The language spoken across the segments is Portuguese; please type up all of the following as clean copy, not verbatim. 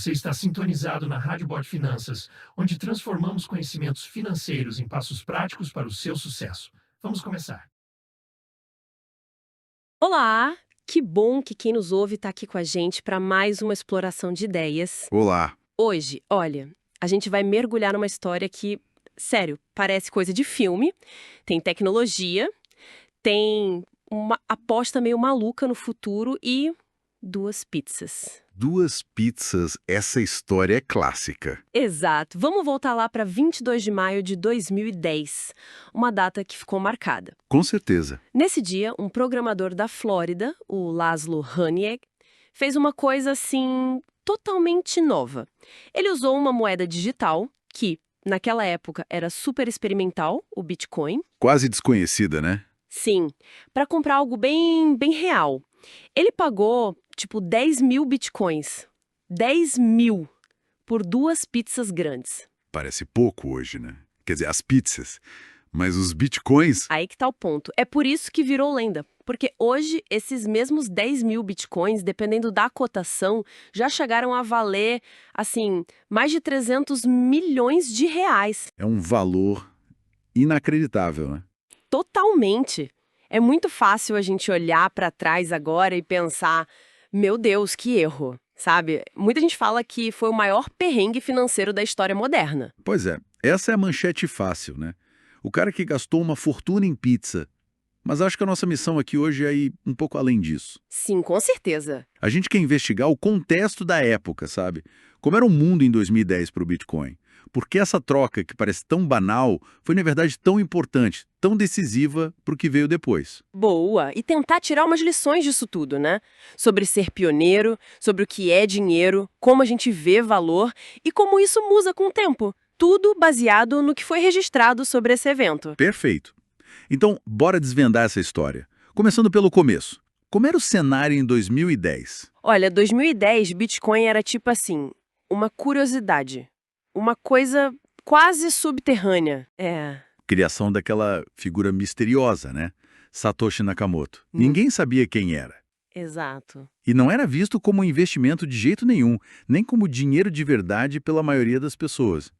Você está sintonizado na Rádio Bot Finanças, onde transformamos conhecimentos financeiros em passos práticos para o seu sucesso. Vamos começar. Olá! Que bom que quem nos ouve está aqui com a gente para mais uma exploração de ideias. Olá. Hoje, olha, a gente vai mergulhar numa história que, sério, parece coisa de filme, tem tecnologia, tem uma aposta meio maluca no futuro e duas pizzas. Duas pizzas, essa história é clássica. Exato. Vamos voltar lá para 22 de maio de 2010, uma data que ficou marcada. Com certeza. Nesse dia, um programador da Flórida, o Laszlo Haniek, fez uma coisa assim totalmente nova. Ele usou uma moeda digital que, naquela época, era super experimental, o Bitcoin. Quase desconhecida, né? Sim, para comprar algo bem real. Ele pagou, tipo, 10 mil bitcoins. 10 mil por duas pizzas grandes. Parece pouco hoje, né? Quer dizer, as pizzas. Mas os bitcoins... Aí que tá o ponto. É por isso que virou lenda. Porque hoje, esses mesmos 10 mil bitcoins, dependendo da cotação, já chegaram a valer, assim, mais de 300 milhões de reais. É um valor inacreditável, né? Totalmente. É muito fácil a gente olhar para trás agora e pensar, meu Deus, que erro, sabe? Muita gente fala que foi o maior perrengue financeiro da história moderna. Pois é, essa é a manchete fácil, né? O cara que gastou uma fortuna em pizza. Mas acho que a nossa missão aqui hoje é ir um pouco além disso. Sim, com certeza. A gente quer investigar o contexto da época, sabe? Como era o mundo em 2010 para o Bitcoin. Por que essa troca, que parece tão banal, foi na verdade tão importante, tão decisiva para o que veio depois. Boa! E tentar tirar umas lições disso tudo, né? Sobre ser pioneiro, sobre o que é dinheiro, como a gente vê valor e como isso muda com o tempo. Tudo baseado no que foi registrado sobre esse evento. Perfeito. Então, bora desvendar essa história. Começando pelo começo. Como era o cenário em 2010? Olha, 2010, Bitcoin era tipo assim, uma curiosidade. Uma coisa quase subterrânea. Criação daquela figura misteriosa, né? Satoshi Nakamoto. Ninguém sabia quem era. Exato. E não era visto como um investimento de jeito nenhum, nem como dinheiro de verdade pela maioria das pessoas.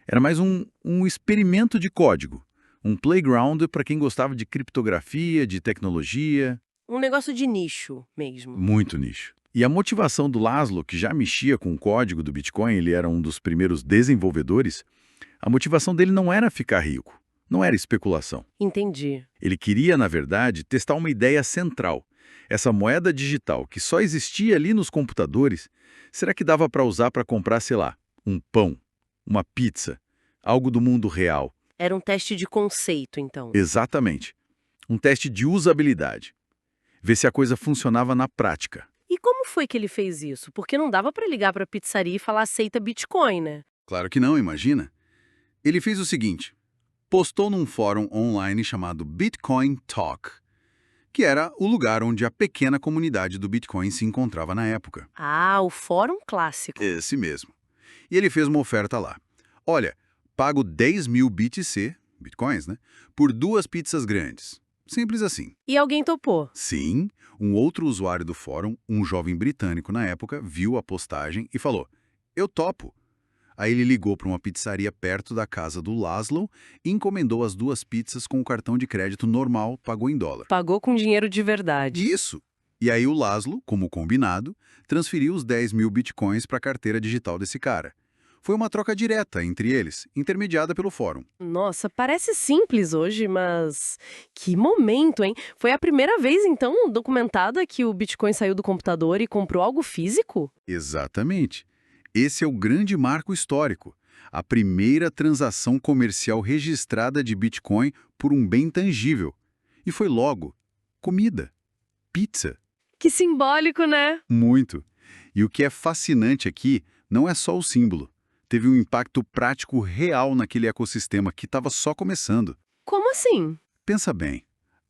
Era mais um experimento de código, um playground para quem gostava de criptografia, de tecnologia. Um negócio de nicho mesmo. Muito nicho. E a motivação do Laszlo, que já mexia com o código do Bitcoin, ele era um dos primeiros desenvolvedores, a motivação dele não era ficar rico, não era especulação. Entendi. Ele queria, na verdade, testar uma ideia central. Essa moeda digital que só existia ali nos computadores, será que dava para usar para comprar, sei lá, um pão, uma pizza, algo do mundo real? Era um teste de conceito, então. Exatamente. Um teste de usabilidade. Ver se a coisa funcionava na prática. E como foi que ele fez isso? Porque não dava pra ligar pra pizzaria e falar aceita Bitcoin, né? Claro que não, imagina. Ele fez o seguinte, postou num fórum online chamado Bitcoin Talk, que era o lugar onde a pequena comunidade do Bitcoin se encontrava na época. Ah, o fórum clássico. Esse mesmo. E ele fez uma oferta lá. Olha, pago 10 mil BTC, Bitcoins, né, por duas pizzas grandes. Simples assim. E alguém topou. Sim, um outro usuário do fórum, um jovem britânico na época, viu a postagem e falou, eu topo. Aí ele ligou para uma pizzaria perto da casa do Laszlo e encomendou as duas pizzas com o cartão de crédito normal, pagou em dólar. Pagou com dinheiro de verdade. Isso! E aí o Laszlo, como combinado, transferiu os 10 mil bitcoins para a carteira digital desse cara. Foi uma troca direta entre eles, intermediada pelo fórum. Nossa, parece simples hoje, mas que momento, hein? Foi a primeira vez, então, documentada que o Bitcoin saiu do computador e comprou algo físico? Exatamente. Esse é o grande marco histórico. A primeira transação comercial registrada de Bitcoin por um bem tangível. E foi logo comida, pizza. Que simbólico, né? Muito. E o que é fascinante aqui não é só o símbolo. Teve um impacto prático real naquele ecossistema que estava só começando. Como assim? Pensa bem.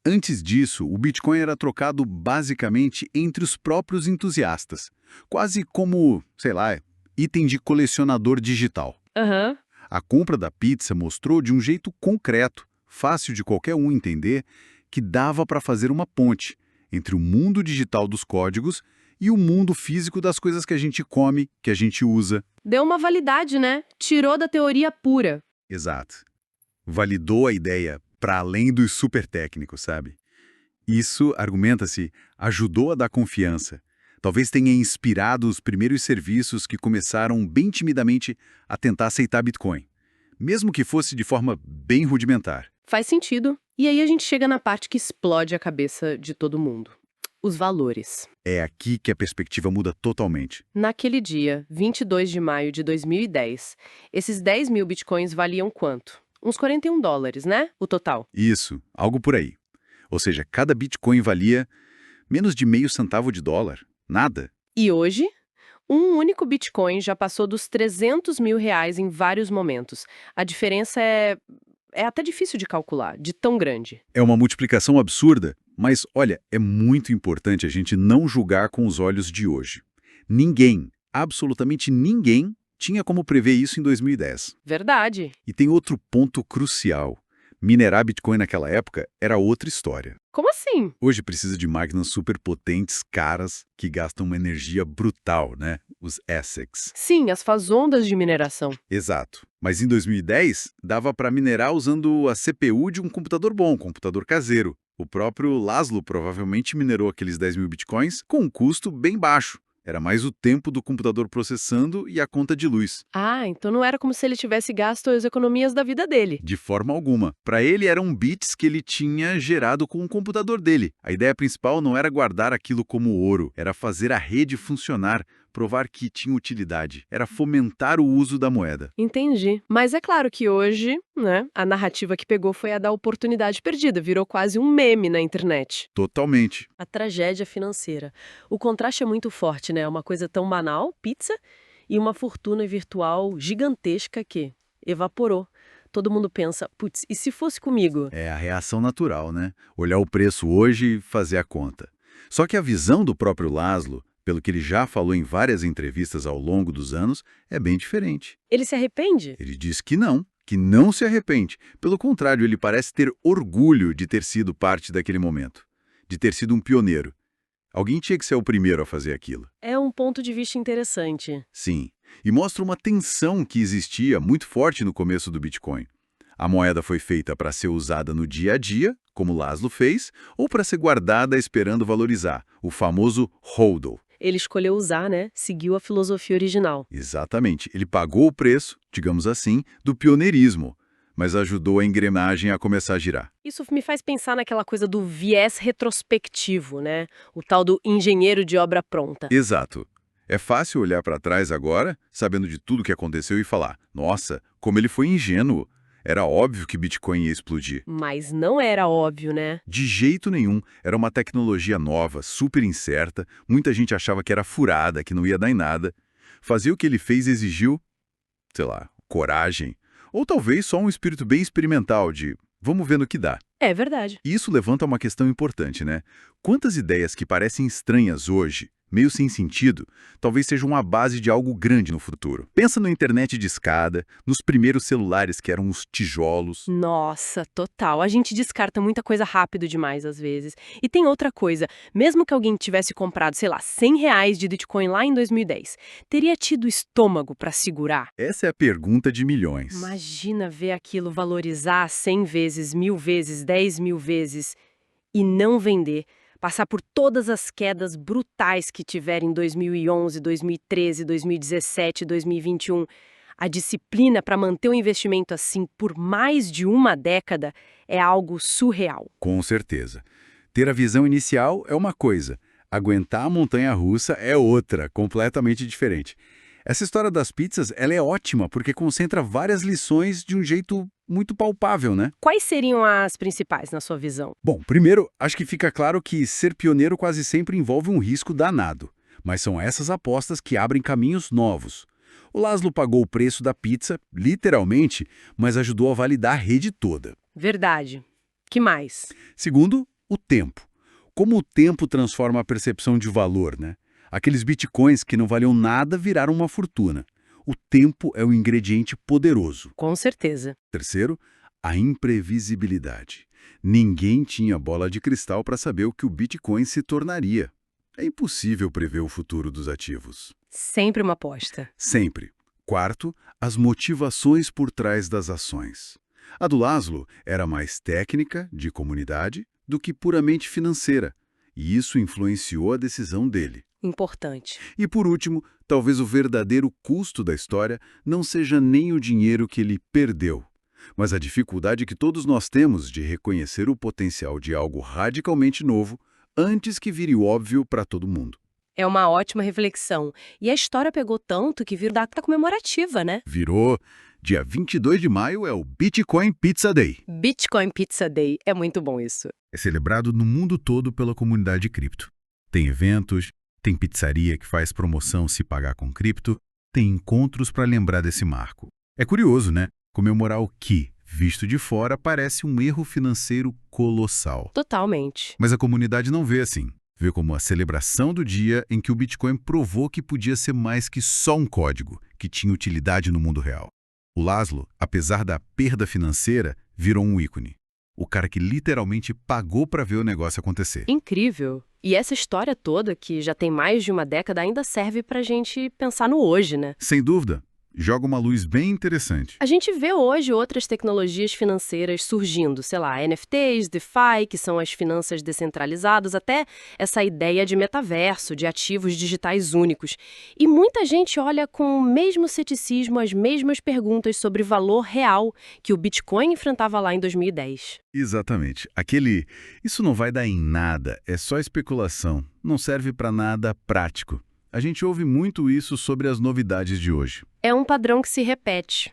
Antes disso, o Bitcoin era trocado basicamente entre os próprios entusiastas. Quase como, sei lá, item de colecionador digital. Aham. A compra da pizza mostrou de um jeito concreto, fácil de qualquer um entender, que dava para fazer uma ponte entre o mundo digital dos códigos e o mundo físico das coisas que a gente come, que a gente usa. Deu uma validade, né? Tirou da teoria pura. Exato. Validou a ideia para além dos super técnicos, sabe? Isso, argumenta-se, ajudou a dar confiança. Talvez tenha inspirado os primeiros serviços que começaram bem timidamente a tentar aceitar Bitcoin, mesmo que fosse de forma bem rudimentar. Faz sentido. E aí a gente chega na parte que explode a cabeça de todo mundo. Os valores. É aqui que a perspectiva muda totalmente. Naquele dia, 22 de maio de 2010, esses 10 mil bitcoins valiam quanto? Uns $41, né? O total. Isso, algo por aí. Ou seja, cada Bitcoin valia menos de meio centavo de dólar. Nada. E hoje, um único bitcoin já passou dos R$300 mil em vários momentos. A diferença é até difícil de calcular, de tão grande. É uma multiplicação absurda, mas olha, é muito importante a gente não julgar com os olhos de hoje. Ninguém, absolutamente ninguém, tinha como prever isso em 2010. Verdade. E tem outro ponto crucial. Minerar Bitcoin naquela época era outra história. Como assim? Hoje precisa de máquinas superpotentes, caras, que gastam uma energia brutal, né? Os ASICs. Sim, as fazondas de mineração. Exato. Mas em 2010, dava para minerar usando a CPU de um computador bom, um computador caseiro. O próprio Laszlo provavelmente minerou aqueles 10 mil bitcoins com um custo bem baixo. Era mais o tempo do computador processando e a conta de luz. Ah, então não era como se ele tivesse gasto as economias da vida dele. De forma alguma. Para ele eram bits que ele tinha gerado com o computador dele. A ideia principal não era guardar aquilo como ouro, era fazer a rede funcionar, provar que tinha utilidade. Era fomentar o uso da moeda. Entendi. Mas é claro que hoje, né, a narrativa que pegou foi a da oportunidade perdida, virou quase um meme na internet. Totalmente. A tragédia financeira. O contraste é muito forte, né? Uma coisa tão banal, pizza, e uma fortuna virtual gigantesca que evaporou. Todo mundo pensa, putz, e se fosse comigo? É a reação natural, né? Olhar o preço hoje e fazer a conta. Só que a visão do próprio Laszlo, pelo que ele já falou em várias entrevistas ao longo dos anos, é bem diferente. Ele se arrepende? Ele diz que não se arrepende. Pelo contrário, ele parece ter orgulho de ter sido parte daquele momento, de ter sido um pioneiro. Alguém tinha que ser o primeiro a fazer aquilo. É um ponto de vista interessante. Sim, e mostra uma tensão que existia muito forte no começo do Bitcoin. A moeda foi feita para ser usada no dia a dia, como Laszlo fez, ou para ser guardada esperando valorizar, o famoso HODL. Ele escolheu usar, né? Seguiu a filosofia original. Exatamente. Ele pagou o preço, digamos assim, do pioneirismo, mas ajudou a engrenagem a começar a girar. Isso me faz pensar naquela coisa do viés retrospectivo, né? O tal do engenheiro de obra pronta. Exato. É fácil olhar para trás agora, sabendo de tudo que aconteceu e falar, nossa, como ele foi ingênuo. Era óbvio que Bitcoin ia explodir. Mas não era óbvio, né? De jeito nenhum. Era uma tecnologia nova, super incerta, muita gente achava que era furada, que não ia dar em nada. Fazer o que ele fez exigiu, sei lá, coragem. Ou talvez só um espírito bem experimental de, vamos ver no que dá. É verdade. E isso levanta uma questão importante, né? Quantas ideias que parecem estranhas hoje, meio sem sentido, talvez sejam a base de algo grande no futuro. Pensa na internet de escada, nos primeiros celulares que eram os tijolos. Nossa, total. A gente descarta muita coisa rápido demais às vezes. E tem outra coisa, mesmo que alguém tivesse comprado, sei lá, R$100 de Bitcoin lá em 2010, teria tido estômago para segurar? Essa é a pergunta de milhões. Imagina ver aquilo valorizar 100 vezes, 1000 vezes, 10 mil vezes e não vender. Passar por todas as quedas brutais que tiveram em 2011, 2013, 2017, 2021. A disciplina para manter o investimento assim por mais de uma década é algo surreal. Com certeza. Ter a visão inicial é uma coisa, aguentar a montanha-russa é outra, completamente diferente. Essa história das pizzas, ela é ótima porque concentra várias lições de um jeito muito palpável, né? Quais seriam as principais, na sua visão? Bom, primeiro, acho que fica claro que ser pioneiro quase sempre envolve um risco danado. Mas são essas apostas que abrem caminhos novos. O Laszlo pagou o preço da pizza, literalmente, mas ajudou a validar a rede toda. Verdade. Que mais? Segundo, o tempo. Como o tempo transforma a percepção de valor, né? Aqueles bitcoins que não valiam nada viraram uma fortuna. O tempo é um ingrediente poderoso. Com certeza. Terceiro, a imprevisibilidade. Ninguém tinha bola de cristal para saber o que o Bitcoin se tornaria. É impossível prever o futuro dos ativos. Sempre uma aposta. Sempre. Quarto, as motivações por trás das ações. A do Laszlo era mais técnica, de comunidade, do que puramente financeira, e isso influenciou a decisão dele. Importante. E por último, talvez o verdadeiro custo da história não seja nem o dinheiro que ele perdeu, mas a dificuldade que todos nós temos de reconhecer o potencial de algo radicalmente novo antes que vire óbvio para todo mundo. É uma ótima reflexão. E a história pegou tanto que virou data comemorativa, né? Virou. Dia 22 de maio é o Bitcoin Pizza Day. Bitcoin Pizza Day. É muito bom isso. É celebrado no mundo todo pela comunidade cripto. Tem eventos, tem pizzaria que faz promoção se pagar com cripto, tem encontros para lembrar desse marco. É curioso, né? Comemorar o que, visto de fora, parece um erro financeiro colossal. Totalmente. Mas a comunidade não vê assim. Vê como a celebração do dia em que o Bitcoin provou que podia ser mais que só um código, que tinha utilidade no mundo real. O Laszlo, apesar da perda financeira, virou um ícone. O cara que literalmente pagou para ver o negócio acontecer. Incrível. E essa história toda, que já tem mais de uma década, ainda serve pra gente pensar no hoje, né? Sem dúvida, joga uma luz bem interessante. A gente vê hoje outras tecnologias financeiras surgindo, sei lá, NFTs, DeFi, que são as finanças descentralizadas, até essa ideia de metaverso, de ativos digitais únicos. E muita gente olha com o mesmo ceticismo as mesmas perguntas sobre valor real que o Bitcoin enfrentava lá em 2010. Exatamente. Isso não vai dar em nada, é só especulação, não serve para nada prático. A gente ouve muito isso sobre as novidades de hoje. É um padrão que se repete.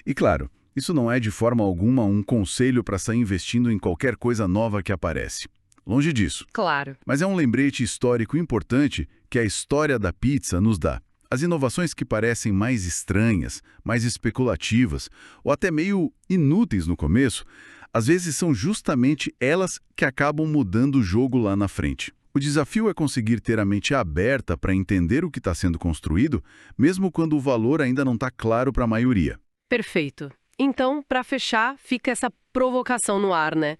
E claro, isso não é de forma alguma um conselho para sair investindo em qualquer coisa nova que aparece. Longe disso. Claro. Mas é um lembrete histórico importante que a história da pizza nos dá. As inovações que parecem mais estranhas, mais especulativas ou até meio inúteis no começo, às vezes são justamente elas que acabam mudando o jogo lá na frente. O desafio é conseguir ter a mente aberta para entender o que está sendo construído, mesmo quando o valor ainda não está claro para a maioria. Perfeito. Então, para fechar, fica essa provocação no ar, né?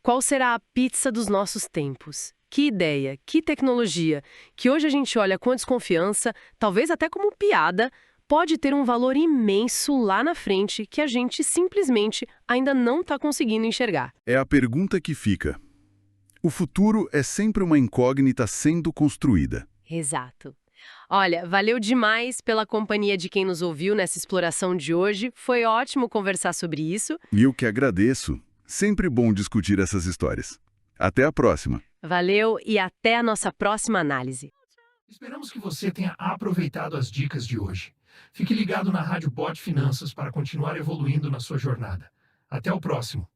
Qual será a pizza dos nossos tempos? Que ideia, que tecnologia, que hoje a gente olha com desconfiança, talvez até como piada, pode ter um valor imenso lá na frente que a gente simplesmente ainda não está conseguindo enxergar. É a pergunta que fica. O futuro é sempre uma incógnita sendo construída. Exato. Olha, valeu demais pela companhia de quem nos ouviu nessa exploração de hoje. Foi ótimo conversar sobre isso. E eu que agradeço. Sempre bom discutir essas histórias. Até a próxima. Valeu e até a nossa próxima análise. Esperamos que você tenha aproveitado as dicas de hoje. Fique ligado na Rádio Bot Finanças para continuar evoluindo na sua jornada. Até o próximo.